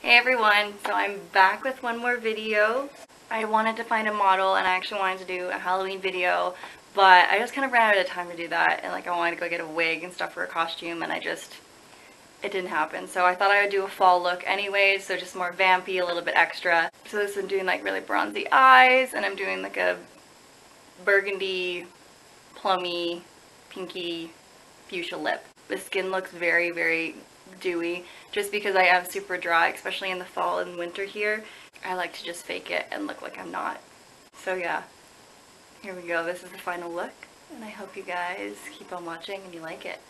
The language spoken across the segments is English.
Hey everyone, so I'm back with one more video. I wanted to find a model and I actually wanted to do a Halloween video, but I just kind of ran out of time to do that, and like I wanted to go get a wig and stuff for a costume, and it didn't happen. So I thought I would do a fall look anyways, so just more vampy, a little bit extra. So this I'm doing like really bronzy eyes, and I'm doing like a burgundy, plummy, pinky, fuchsia lip. The skin looks very, very dewy just because I am super dry, especially in the fall and winter here. I like to just fake it and look like I'm not. So yeah, here we go. This is the final look, and I hope you guys keep on watching and you like it.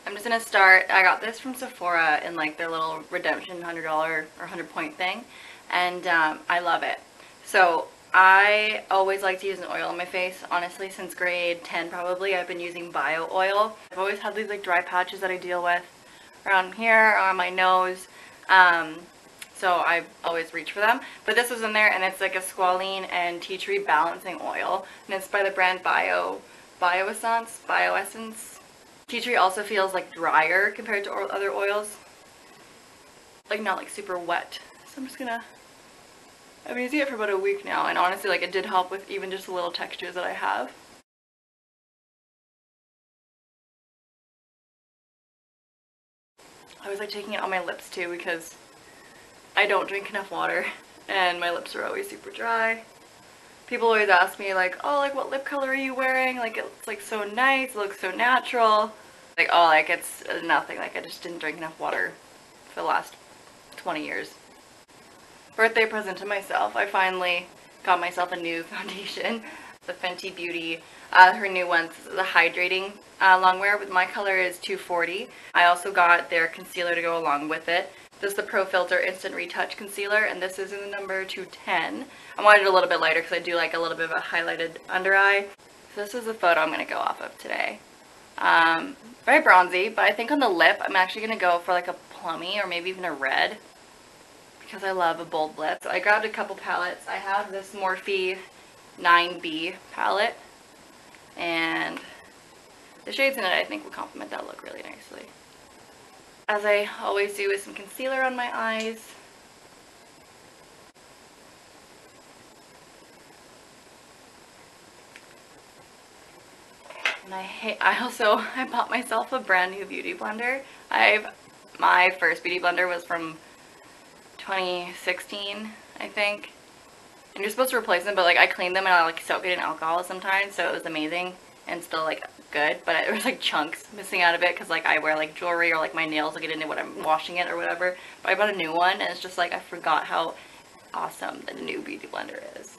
I'm just gonna start. I got this from Sephora in like their little redemption $100 or 100 point thing, and I love it. So I always like to use an oil on my face. Honestly, since grade 10 probably, I've been using bio oil. I've always had these like dry patches that I deal with around here, on my nose, so I always reach for them. But this was in there, and it's like a squalene and tea tree balancing oil, and it's by the brand Biossance. Tea tree also feels like drier compared to other oils, like not like super wet. So I'm just gonna, I've been using it for about a week now, and honestly, like, it did help with even just the little textures that I have. I was like taking it on my lips too because I don't drink enough water and my lips are always super dry. People always ask me like, oh, like what lip color are you wearing? Like it's like so nice, it looks so natural. Like, oh, like it's nothing, like I just didn't drink enough water for the last 20 years. Birthday present to myself, I finally got myself a new foundation. The Fenty Beauty, her new one's the Hydrating Longwear, with my color is 240. I also got their concealer to go along with it. This is the Pro Filt'r Instant Retouch Concealer, and this is in the number 210. I wanted it a little bit lighter because I do like a little bit of a highlighted under eye. So this is the photo I'm going to go off of today. Very bronzy, but I think on the lip I'm actually going to go for like a plummy or maybe even a red, because I love a bold lip. So I grabbed a couple palettes. I have this Morphe 9B palette, and the shades in it I think will complement that look really nicely. As I always do, with some concealer on my eyes. And I bought myself a brand new beauty blender. My first beauty blender was from 2016, I think. And you're supposed to replace them, but like I cleaned them and I like soak it in alcohol sometimes, so it was amazing and still like good, but it was like chunks missing out of it because like I wear like jewelry or like my nails will get into when I'm washing it or whatever. But I bought a new one, and it's just like I forgot how awesome the new beauty blender is.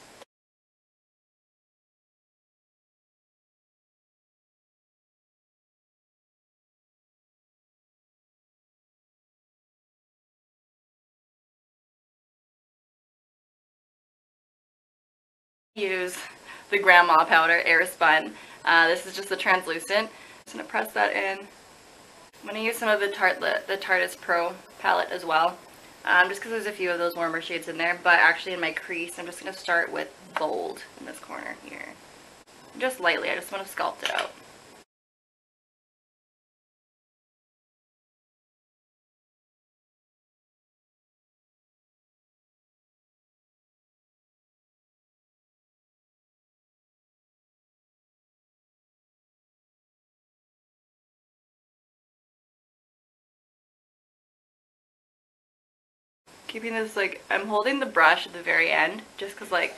Use the grandma powder, Air Spun. This is just the translucent. I'm just gonna press that in. I'm gonna use some of the Tarte's Pro palette as well, just because there's a few of those warmer shades in there. But actually, in my crease, I'm just gonna start with bold in this corner here, just lightly. I just want to sculpt it out. Keeping this like, I'm holding the brush at the very end just because like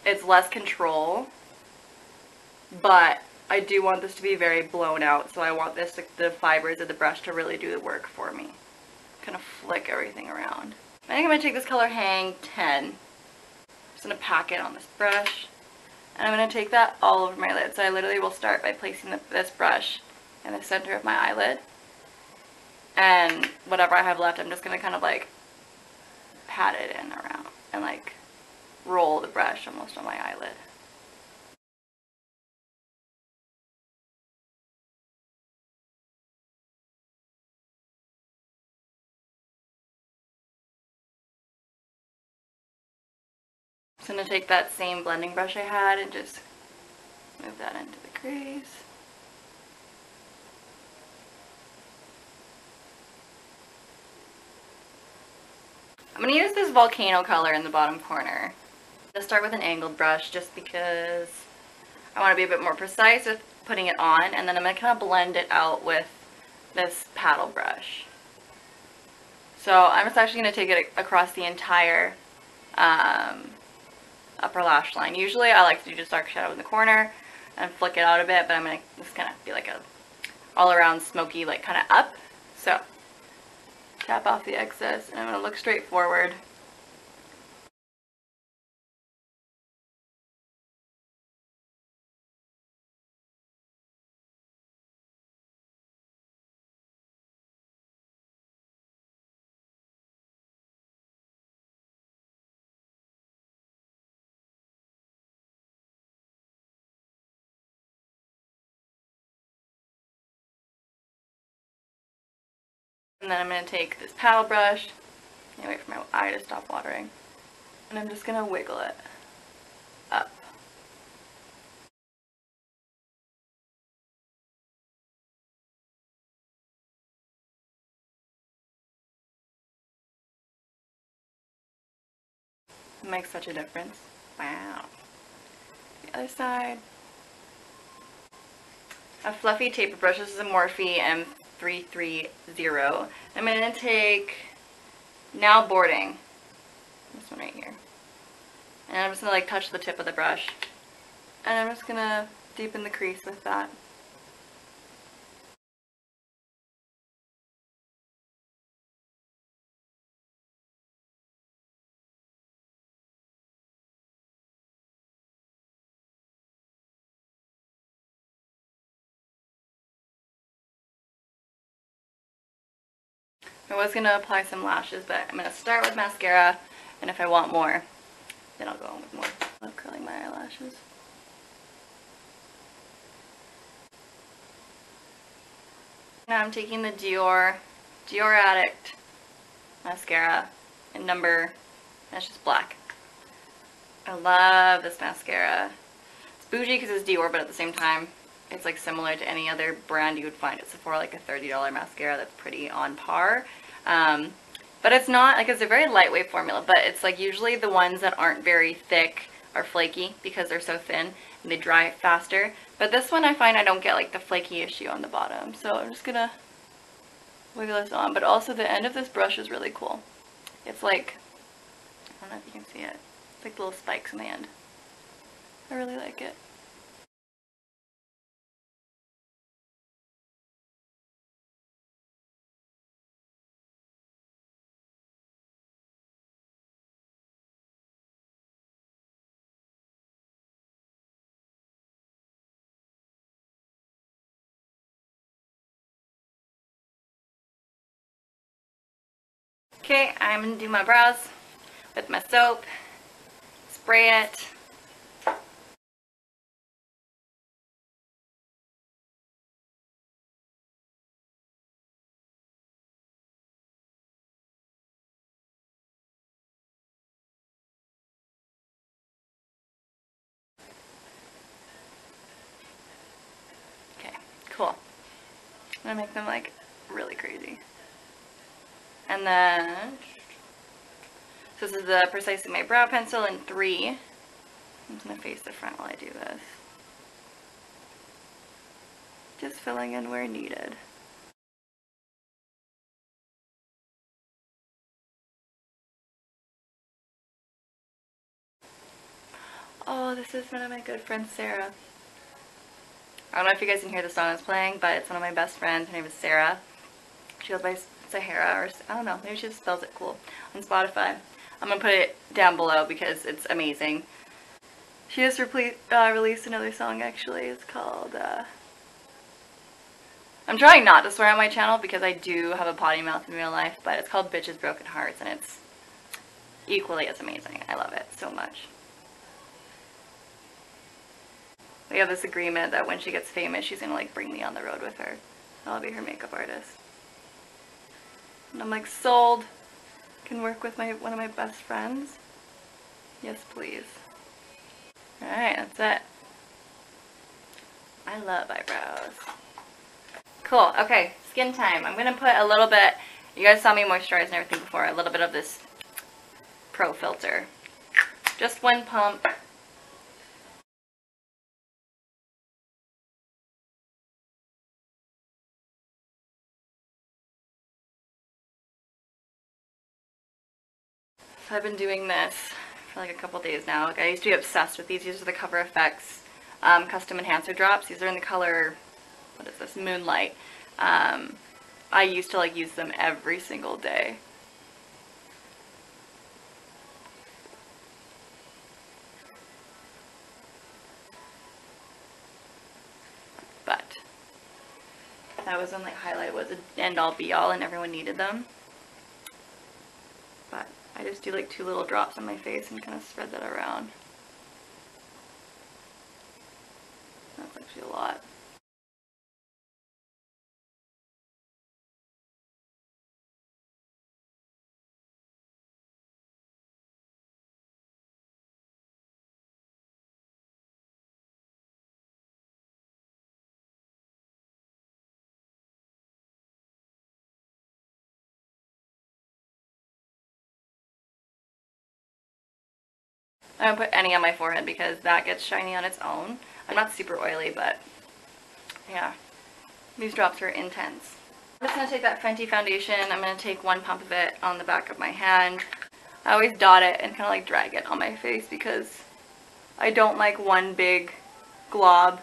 it's less control, but I do want this to be very blown out, so I want this, like, the fibers of the brush to really do the work for me. Kind of flick everything around. I think I'm going to take this color Hang 10. I'm just going to pack it on this brush, and I'm going to take that all over my lid. So I literally will start by placing this brush in the center of my eyelid, and whatever I have left I'm just going to kind of like pat it in around and like roll the brush almost on my eyelid. I'm going to take that same blending brush I had and just move that into the crease. I'm going to use this volcano color in the bottom corner. I'm going to start with an angled brush just because I want to be a bit more precise with putting it on, and then I'm going to kind of blend it out with this paddle brush. So I'm just actually going to take it across the entire upper lash line. Usually I like to do just dark shadow in the corner and flick it out a bit, but I'm going to just kind of be like a all around smoky, like kind of up. So tap off the excess, and I'm going to look straight forward. And then I'm going to take this paddle brush, and wait for my eye to stop watering, and I'm just going to wiggle it up. It makes such a difference. Wow. The other side. A fluffy taper brush. This is a Morphe M330. I'm going to take Now Boarding. This one right here. And I'm just going to like touch the tip of the brush. And I'm just going to deepen the crease with that. I was going to apply some lashes, but I'm going to start with mascara, and if I want more, then I'll go on with more. I love curling my eyelashes. Now I'm taking the Dior Addict mascara in number, that's just black. I love this mascara. It's bougie because it's Dior, but at the same time, it's like similar to any other brand you would find at Sephora, like a $30 mascara that's pretty on par. But it's not, like, it's a very lightweight formula, but it's like usually the ones that aren't very thick are flaky because they're so thin and they dry faster. But this one I find I don't get like the flaky issue on the bottom. So I'm just gonna wiggle this on, but also the end of this brush is really cool. It's like, I don't know if you can see it, it's like little spikes in the end. I really like it. Okay, I'm going to do my brows with my soap, spray it. Okay, cool. I'm going to make them like really crazy. And then, so this is the Precisely My Brow Pencil in 3. I'm just going to face the front while I do this. Just filling in where needed. Oh, this is one of my good friends, Sarah. I don't know if you guys can hear the song that's playing, but it's one of my best friends. Her name is Sarah. She goes by Sahara, or I don't know, maybe she just spells it cool on Spotify. I'm going to put it down below because it's amazing. She just released another song, actually. It's called, I'm trying not to swear on my channel because I do have a potty mouth in real life, but it's called Bitches Broken Hearts, and it's equally as amazing. I love it so much. We have this agreement that when she gets famous, she's going to like bring me on the road with her. I'll be her makeup artist. And I'm like, sold. Can work with one of my best friends. Yes, please. Alright, that's it. I love eyebrows. Cool, okay, skin time. I'm going to put a little bit, you guys saw me moisturize and everything before, a little bit of this Pro Filt'r. Just one pump. So I've been doing this for like a couple days now. Like I used to be obsessed with these. These are the Cover FX Custom Enhancer Drops. These are in the color, what is this, Moonlight. I used to like use them every single day. But that was when like highlight was an end all be all and everyone needed them. But I just do like 2 little drops on my face and kind of spread that around. That's actually a lot. I don't put any on my forehead because that gets shiny on its own. I'm not super oily, but yeah, these drops are intense. I'm just going to take that Fenty foundation. I'm going to take 1 pump of it on the back of my hand. I always dot it and kind of like drag it on my face because I don't like one big glob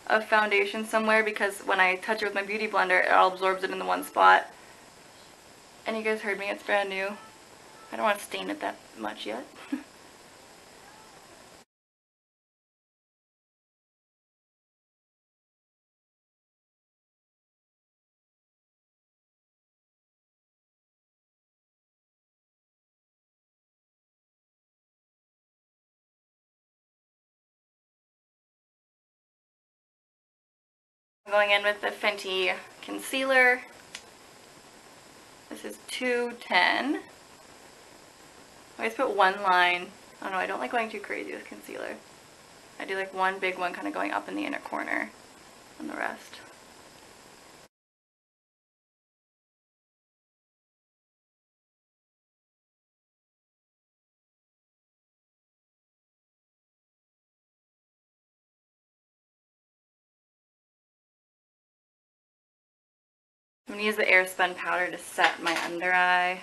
of foundation somewhere, because when I touch it with my beauty blender, it all absorbs it in the one spot. And you guys heard me, it's brand new. I don't want to stain it that much yet. I'm going in with the Fenty concealer. This is 210. I always put 1 line. I don't know, I don't like going too crazy with concealer. I do like 1 big one kind of going up in the inner corner and the rest. I'm going to use the Spun powder to set my under eye.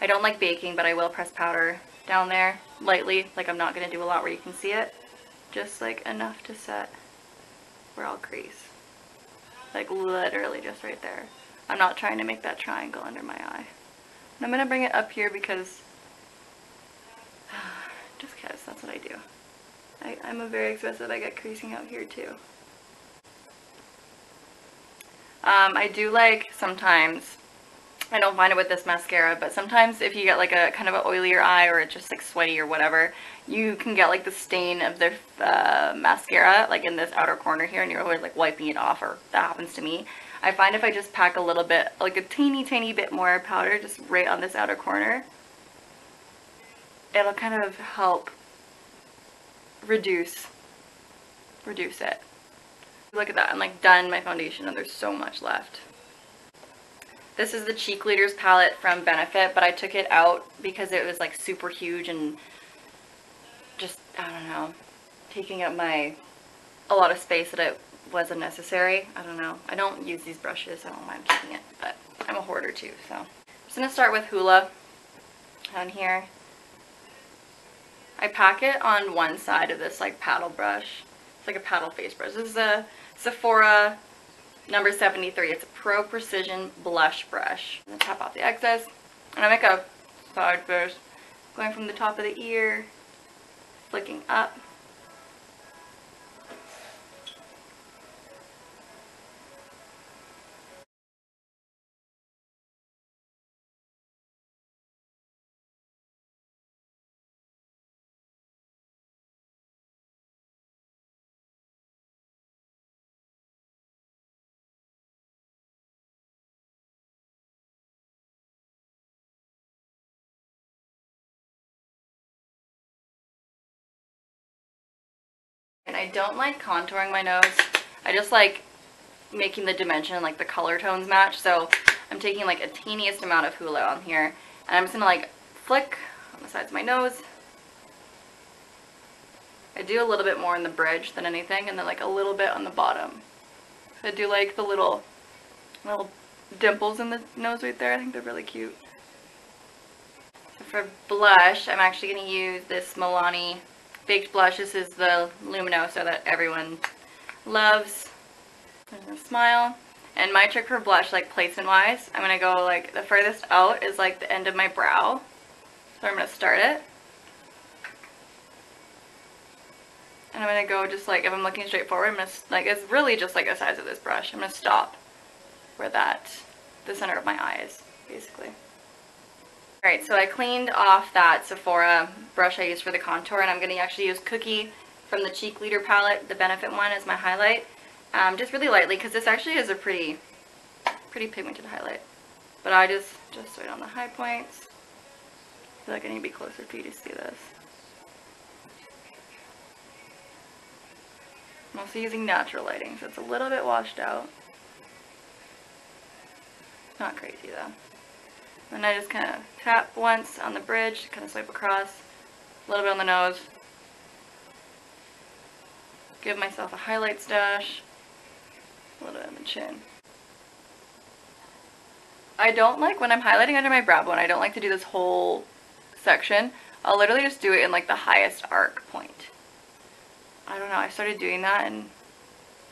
I don't like baking, but I will press powder down there lightly. Like I'm not going to do a lot where you can see it. Just like enough to set where I'll crease. Like literally just right there. I'm not trying to make that triangle under my eye. And I'm going to bring it up here because, just because, that's what I do. I'm a very expressive, I get creasing out here too. I do like sometimes, I don't find it with this mascara, but sometimes if you get like a kind of an oilier eye or it's just like sweaty or whatever, you can get like the stain of the mascara like in this outer corner here, and you're always like wiping it off, or that happens to me. I find if I just pack a little bit, like a tiny bit more powder just right on this outer corner, it'll kind of help reduce it. Look at that, I'm like done my foundation and there's so much left. This is the Cheekleaders palette from Benefit, but I took it out because it was like super huge and just, I don't know, taking up a lot of space that it wasn't necessary. I don't know. I don't use these brushes, I don't mind keeping it, but I'm a hoarder too, so. I'm just going to start with Hoola on here. I pack it on one side of this like paddle brush. It's like a paddle face brush. This is a Sephora number 73. It's a Pro Precision Blush Brush. I'm going to tap off the excess. And I make a side first, going from the top of the ear, flicking up. And I don't like contouring my nose. I just like making the dimension, like the color tones match. So I'm taking like a teeniest amount of Hoola on here, and I'm just gonna like flick on the sides of my nose. I do a little bit more in the bridge than anything, and then like a little bit on the bottom. I do like the little dimples in the nose right there. I think they're really cute. So for blush, I'm actually going to use this Milani Baked Blush. This is the Luminoso that everyone loves. There's a smile. And my trick for blush, like placement wise, I'm going to go like the furthest out is like the end of my brow. So I'm going to start it. And I'm going to go just like, if I'm looking straight forward, I'm going to, like, it's really just like the size of this brush. I'm going to stop where the center of my eye is, basically. Alright, so I cleaned off that Sephora brush I used for the contour, and I'm going to actually use Cookie from the Cheekleader palette, the Benefit one, as my highlight. Just really lightly, because this actually is a pretty pigmented highlight. But I just right on the high points. I feel like I need to be closer for you to see this. I'm also using natural lighting, so it's a little bit washed out. Not crazy though. Then I just kind of tap once on the bridge, kind of swipe across, a little bit on the nose. Give myself a highlight stash, a little bit on the chin. I don't like, when I'm highlighting under my brow bone, I don't like to do this whole section. I'll literally just do it in like the highest arc point. I don't know, I started doing that and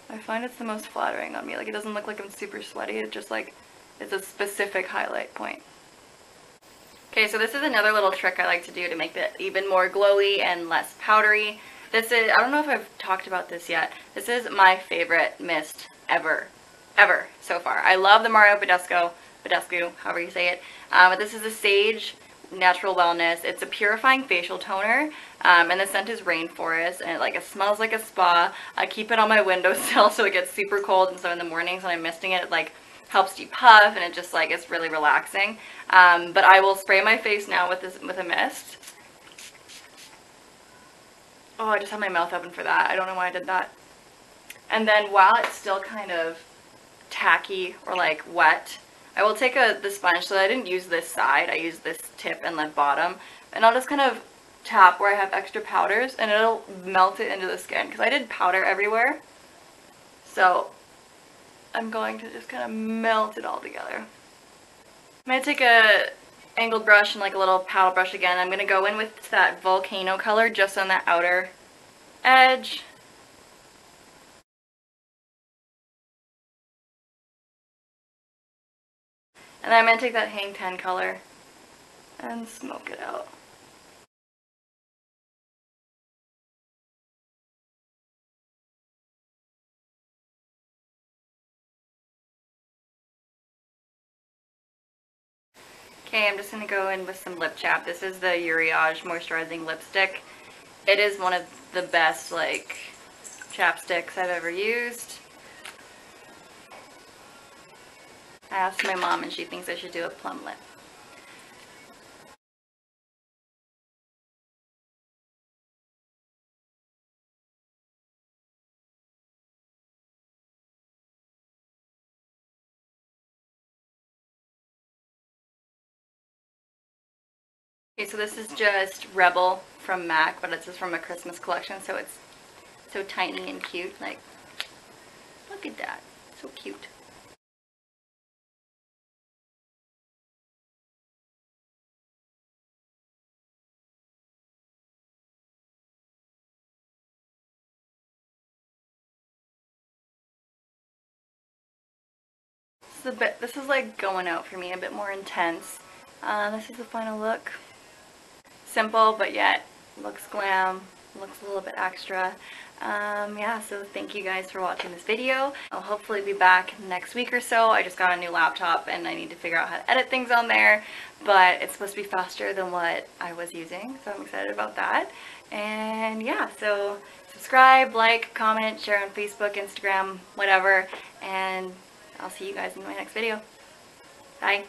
I find it's the most flattering on me. Like, it doesn't look like I'm super sweaty, it's just like, it's a specific highlight point. Okay, so this is another little trick I like to do to make it even more glowy and less powdery. This is, I don't know if I've talked about this yet, this is my favorite mist ever so far. I love the Mario Badescu, however you say it, but this is a Sage Natural Wellness. It's a purifying facial toner, and the scent is Rainforest, and it smells like a spa. I keep it on my windowsill so it gets super cold, and so in the mornings when I'm misting it, it helps depuff, and it just it's really relaxing. But I will spray my face now with a mist. Oh, I just had my mouth open for that. I don't know why I did that. And then while it's still kind of tacky or wet, I will take the sponge. So I didn't use this side, I used this tip and the bottom, and I'll just kind of tap where I have extra powders, and it'll melt it into the skin, because I did powder everywhere. So I'm going to just kind of melt it all together. I'm going to take a angled brush and a little paddle brush again. I'm going to go in with that volcano color just on the outer edge. And then I'm going to take that Hang 10 color and smoke it out. Okay, I'm just going to go in with some lip chap. This is the Uriage Moisturizing Lipstick. It is one of the best chapsticks I've ever used. I asked my mom and she thinks I should do a plum lip. Okay, so this is just Rebel from MAC, but it's just from a Christmas collection, so it's so tiny and cute. Look at that. So cute. This is going out for me, a bit more intense. This is the final look. Simple, but yet looks glam, looks a little bit extra. Yeah, so thank you guys for watching this video. I'll hopefully be back next week or so. I just got a new laptop and I need to figure out how to edit things on there, but it's supposed to be faster than what I was using, so I'm excited about that. And yeah, so subscribe, like, comment, share on Facebook, Instagram, whatever, and I'll see you guys in my next video. Bye.